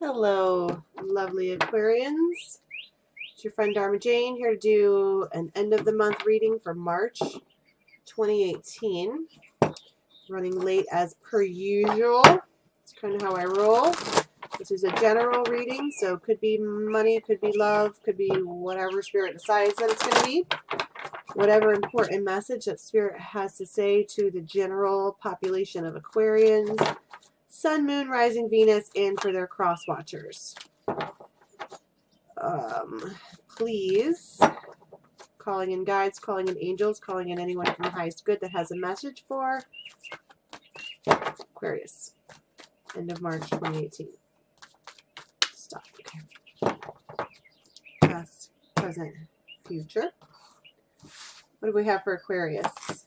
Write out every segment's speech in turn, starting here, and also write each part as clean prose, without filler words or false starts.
Hello, lovely Aquarians. It's your friend Dharma Jane here to do an end of the month reading for March 2018. Running late as per usual. It's kind of how I roll. This is a general reading, so could be money, could be love, could be whatever Spirit decides that it's going to be. Whatever important message that Spirit has to say to the general population of Aquarians, Sun, Moon, Rising, Venus, and for their cross watchers. Please, calling in guides, calling in angels, calling in anyone from the highest good that has a message for Aquarius. End of March 2018. Stop. Okay. Past, present, future. What do we have for Aquarius?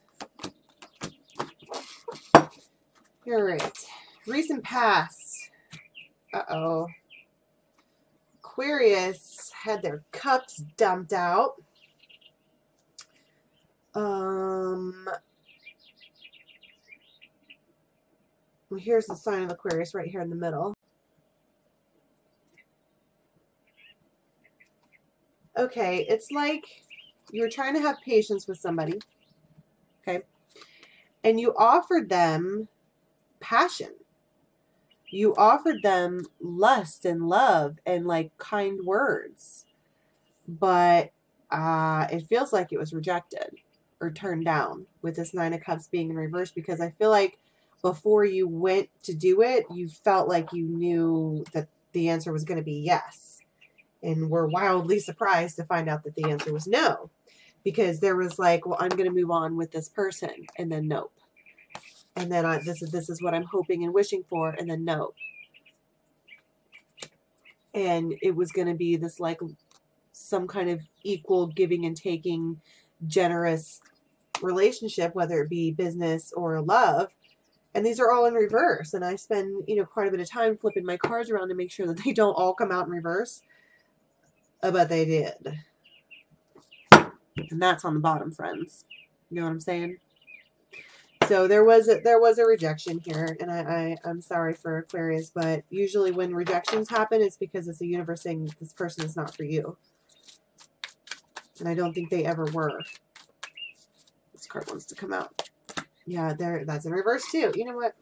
All right. Recent past. Aquarius had their cups dumped out. Well, here's the sign of Aquarius right here in the middle. Okay, it's like you're trying to have patience with somebody. Okay. And you offered them passion. You offered them lust and love and like kind words, but it feels like it was rejected or turned down with this Nine of Cups being in reverse, because I feel like before you went to do it, you felt like you knew that the answer was going to be yes, and were wildly surprised to find out that the answer was no, because there was like, well, I'm going to move on with this person, and then nope. And then this is what I'm hoping and wishing for, and then no. And it was going to be this like some kind of equal giving and taking, generous relationship, whether it be business or love. And these are all in reverse. And I spend, quite a bit of time flipping my cards around to make sure that they don't all come out in reverse. But they did. And that's on the bottom, friends. You know what I'm saying? So there was a rejection here, and I'm sorry for Aquarius, but usually when rejections happen, it's because it's the universe saying this person is not for you. And I don't think they ever were. This card wants to come out. Yeah, that's in reverse too. You know what?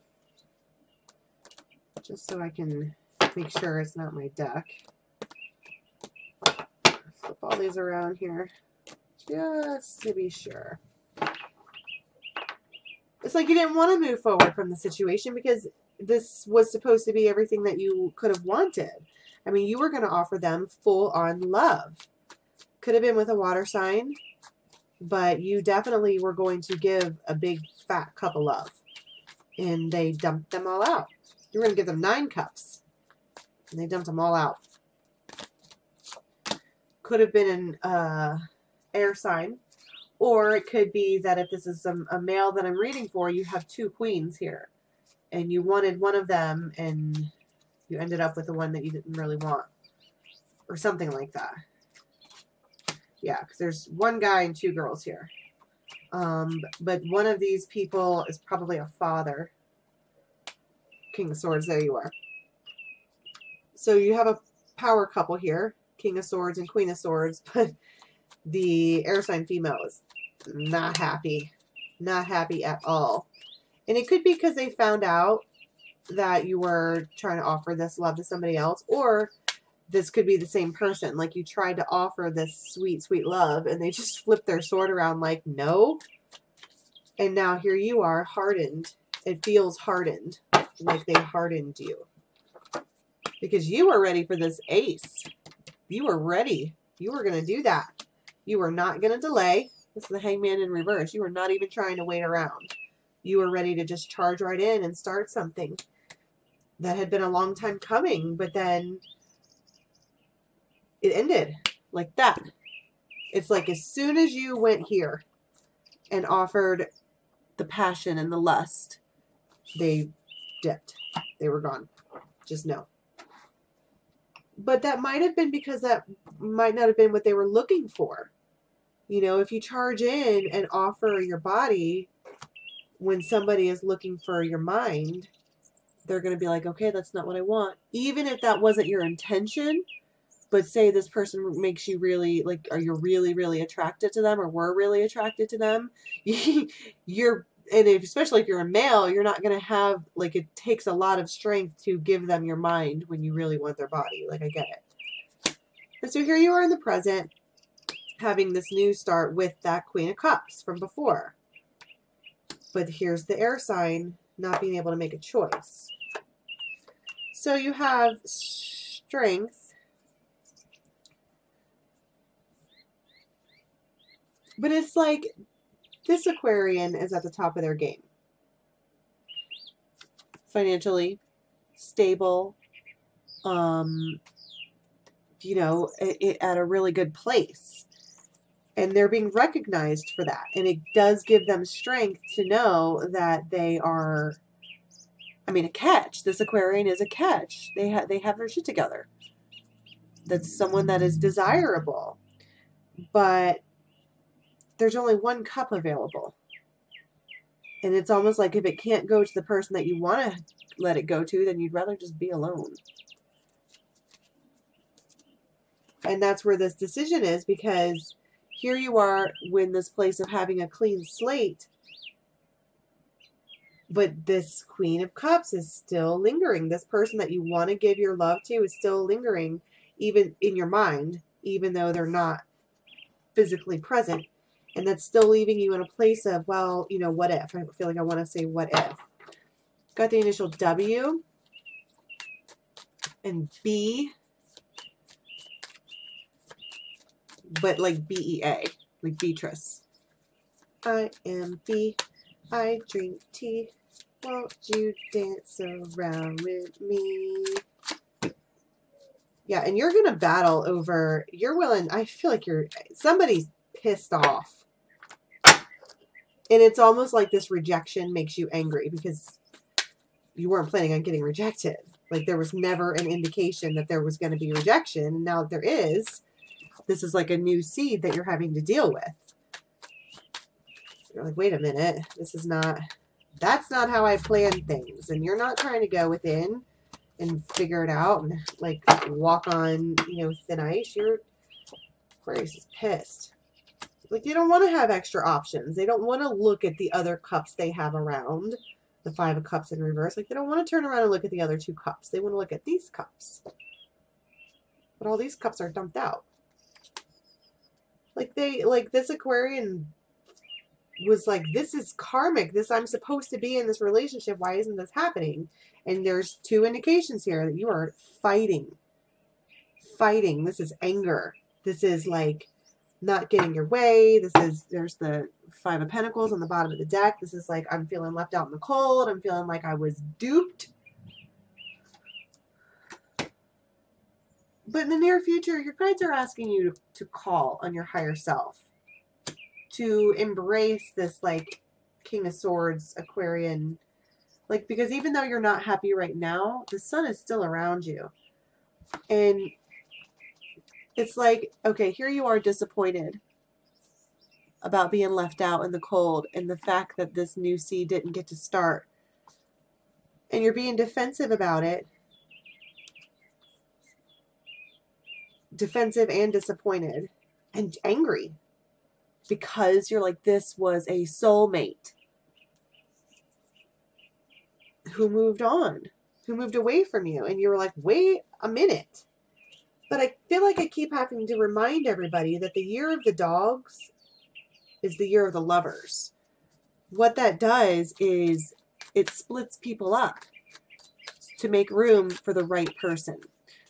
Just so I can make sure it's not my deck. Flip all these around here, just to be sure. It's like you didn't want to move forward from the situation because this was supposed to be everything that you could have wanted. I mean, you were going to offer them full-on love. Could have been with a water sign, but you definitely were going to give a big, fat cup of love. And they dumped them all out. You were going to give them 9 cups, and they dumped them all out. Could have been an air sign. Or it could be that if this is a male that I'm reading for, you have 2 queens here. And you wanted one of them, and you ended up with the one that you didn't really want. Or something like that. Yeah, because there's 1 guy and 2 girls here. But one of these people is probably a father. King of Swords, there you are. So you have a power couple here. King of Swords and Queen of Swords, but the air sign female is not happy. Not happy at all. And it could be because they found out that you were trying to offer this love to somebody else. Or this could be the same person. Like you tried to offer this sweet, sweet love, and they just flipped their sword around like, no. And now here you are, hardened. It feels hardened. Like they hardened you. Because you were ready for this ace. You were ready. You were going to do that. You were not going to delay. This is the Hangman in reverse. You were not even trying to wait around. You were ready to just charge right in and start something that had been a long time coming, but then it ended like that. It's like as soon as you went here and offered the passion and the lust, they dipped. They were gone. Just no. But that might have been because that might not have been what they were looking for. If you charge in and offer your body when somebody is looking for your mind, they're going to be like, okay, that's not what I want. Even if that wasn't your intention, but say this person makes you really, like, are you really, really attracted to them, or were really attracted to them, you're, and if, especially if you're a male, you're not going to have, like, it takes a lot of strength to give them your mind when you really want their body. Like, I get it. And so here you are in the present, having this new start with that Queen of Cups from before. But here's the air sign not being able to make a choice. So you have strength, but it's like this Aquarian is at the top of their game. Financially stable, you know, at a really good place. And they're being recognized for that. And it does give them strength to know that they are, I mean, a catch. This Aquarian is a catch. They have their shit together. That's someone that is desirable. But there's only one cup available. And it's almost like if it can't go to the person that you want to let it go to, then you'd rather just be alone. And that's where this decision is, because here you are in this place of having a clean slate, but this Queen of Cups is still lingering. This person that you want to give your love to is still lingering, even in your mind, even though they're not physically present. And that's still leaving you in a place of, well, you know, what if? I feel like I want to say what if. Got the initial W and B, but like B-E-A, like Beatrice. I am B, I drink tea, won't you dance around with me? Yeah, and you're going to battle over, you're willing, I feel like somebody's pissed off. And it's almost like this rejection makes you angry because you weren't planning on getting rejected. Like there was never an indication that there was going to be rejection. And now that there is, this is like a new seed that you're having to deal with. You're like, wait a minute, that's not how I planned things. And you're not trying to go within and figure it out and like walk on, you know, thin ice. Aquarius is pissed. Like, they don't want to have extra options. They don't want to look at the other cups they have around. The Five of Cups in reverse. Like, they don't want to turn around and look at the other two cups. They want to look at these cups. But all these cups are dumped out. Like, this Aquarian was like, this is karmic. I'm supposed to be in this relationship. Why isn't this happening? And there's two indications here that you are fighting. Fighting. This is anger. This is like not getting your way. There's the Five of Pentacles on the bottom of the deck. This is like, I'm feeling left out in the cold. I'm feeling like I was duped. But in the near future, your guides are asking you to call on your higher self. To embrace this like King of Swords, Aquarian. Like, because even though you're not happy right now, the sun is still around you. And it's like, okay, here you are disappointed about being left out in the cold and the fact that this new seed didn't get to start. And you're being defensive about it. Defensive and disappointed and angry. Because you're like, this was a soulmate who moved on, who moved away from you. And you were like, wait a minute. But I feel like I keep having to remind everybody that the year of the dogs is the year of the lovers. What that does is it splits people up to make room for the right person.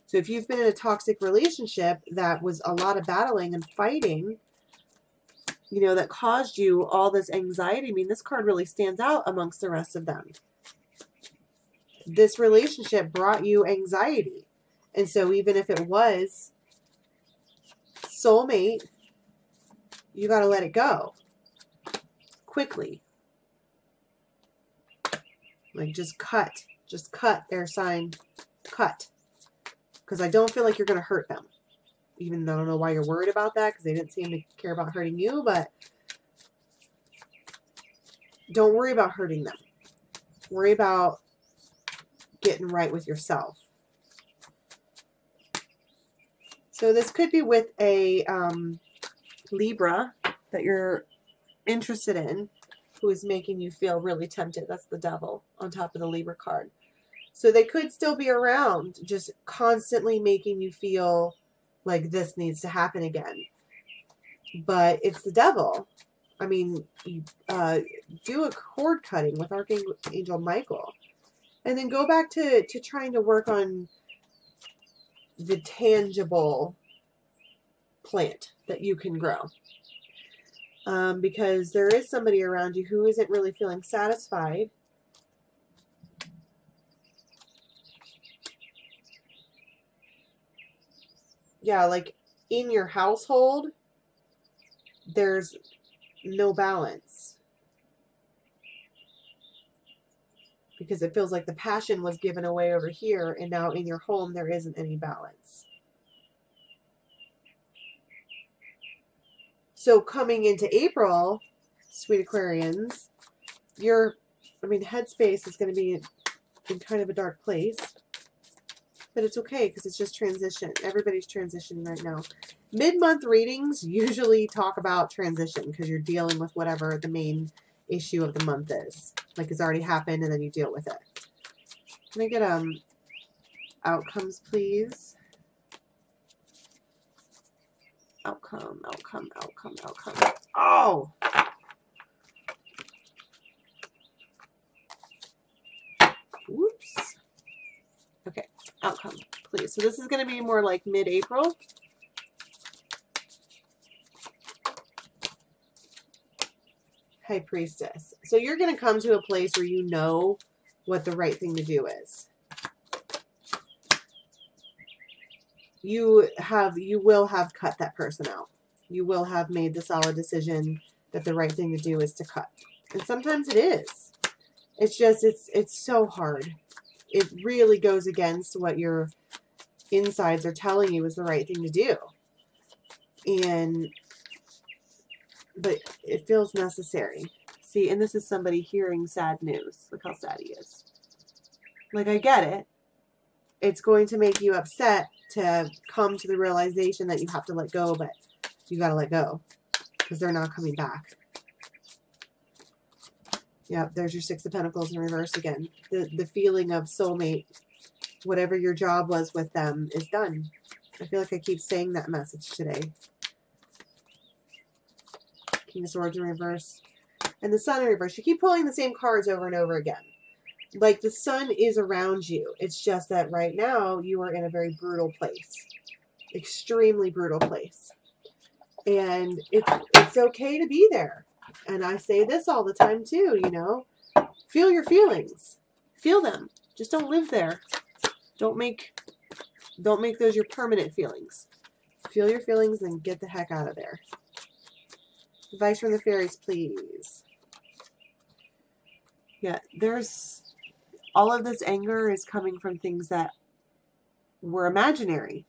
So if you've been in a toxic relationship that was a lot of battling and fighting, you know, that caused you all this anxiety. I mean, this card really stands out amongst the rest of them. This relationship brought you anxiety. And so even if it was soulmate, you got to let it go quickly. Like, just cut air sign, cut. Because I don't feel like you're going to hurt them. Even though I don't know why you're worried about that, because they didn't seem to care about hurting you, but don't worry about hurting them. Worry about getting right with yourself. So this could be with a Libra that you're interested in, who is making you feel really tempted. That's the devil on top of the Libra card. So they could still be around, just constantly making you feel like this needs to happen again. But it's the devil. I mean, you, do a cord cutting with Archangel Michael. And then go back to trying to work on the tangible plant that you can grow. Because there is somebody around you who isn't really feeling satisfied. Yeah, like in your household, there's no balance. Because it feels like the passion was given away over here, and now in your home there isn't any balance. So coming into April, sweet Aquarians, your, headspace is going to be in kind of a dark place. But it's okay because it's just transition. Everybody's transitioning right now. Mid-month readings usually talk about transition because you're dealing with whatever the main issue of the month is. Like it's already happened and then you deal with it. Can I get outcomes, please? Outcome. Oh! Whoops. Okay, outcome, please. So this is going to be more like mid-April. High Priestess. So you're going to come to a place where you know what the right thing to do is. You will have cut that person out. You will have made the solid decision that the right thing to do is to cut. And sometimes it is. It's just, it's so hard. It really goes against what your insides are telling you is the right thing to do. But it feels necessary. See, and this is somebody hearing sad news. Look how sad he is. Like, I get it. It's going to make you upset to come to the realization that you have to let go, but you got to let go because they're not coming back. Yep, there's your Six of Pentacles in reverse again. The feeling of soulmate, whatever your job was with them, is done. I feel like I keep saying that message today. King of Swords in reverse. And the Sun in reverse. You keep pulling the same cards over and over again. Like the Sun is around you. It's just that right now you are in a very brutal place. Extremely brutal place. And it's okay to be there. And I say this all the time too, you know. Feel your feelings. Feel them. Just don't live there. Don't make those your permanent feelings. Feel your feelings and get the heck out of there. Advice from the fairies, please. Yeah, there's all of this anger is coming from things that were imaginary.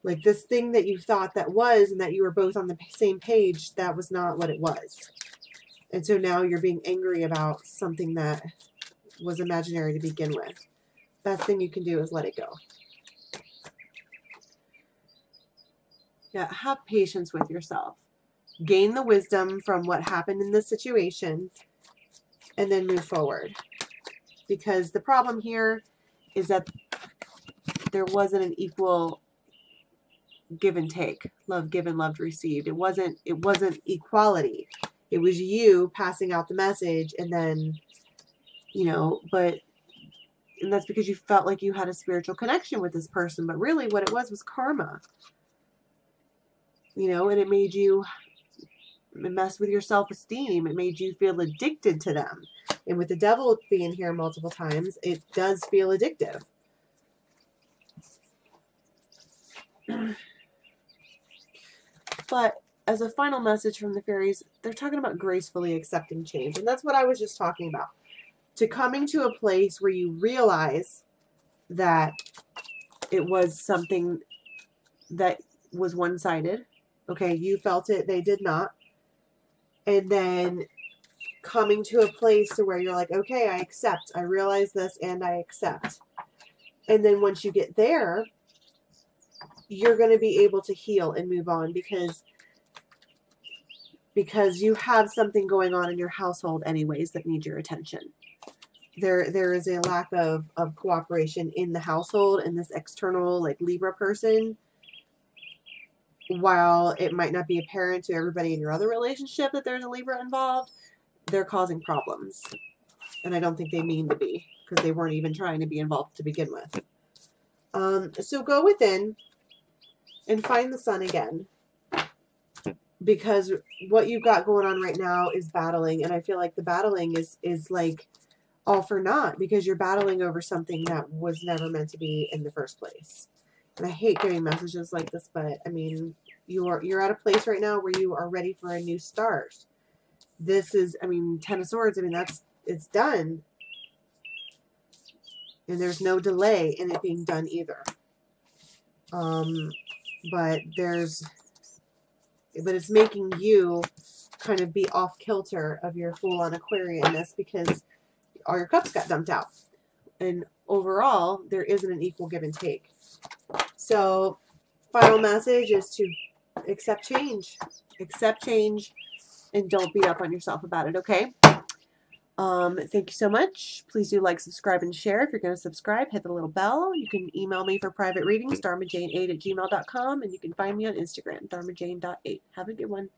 Like this thing that you thought that was and that you were both on the same page, that was not what it was. And so now you're being angry about something that was imaginary to begin with. Best thing you can do is let it go. Yeah, have patience with yourself. Gain the wisdom from what happened in this situation and then move forward. Because the problem here is that there wasn't an equal give and take. Love given, love received. It wasn't equality. It was you passing out the message and then, you know, and that's because you felt like you had a spiritual connection with this person. But really what it was karma. You know, and it made you mess with your self-esteem. It made you feel addicted to them. And with the devil being here multiple times, it does feel addictive. But as a final message from the fairies, they're talking about gracefully accepting change. And that's what I was just talking about. To coming to a place where you realize that it was something that was one-sided. Okay, you felt it, they did not. And then coming to a place to where you're like, okay, I accept. I realize this and I accept. And then once you get there, you're going to be able to heal and move on because you have something going on in your household anyways that needs your attention. There is a lack of cooperation in the household, and this external like Libra person, while it might not be apparent to everybody in your other relationship that there's a Libra involved, they're causing problems. And I don't think they mean to be, because they weren't even trying to be involved to begin with. So go within and find the sun again. Because what you've got going on right now is battling. And I feel like the battling is like all for naught, because you're battling over something that was never meant to be in the first place. And I hate getting messages like this, but I mean, you're at a place right now where you are ready for a new start. This is, I mean, Ten of Swords, I mean, it's done. And there's no delay in it being done either. But it's making you kind of be off kilter of your full-on Aquarianness, because all your cups got dumped out. And overall, there isn't an equal give and take. So, final message is to accept change. Accept change and don't beat up on yourself about it, okay? Thank you so much. Please do like, subscribe, and share. If you're going to subscribe, hit the little bell. You can email me for private readings, dharmajane8@gmail.com, and you can find me on Instagram, dharmajane.8. Have a good one.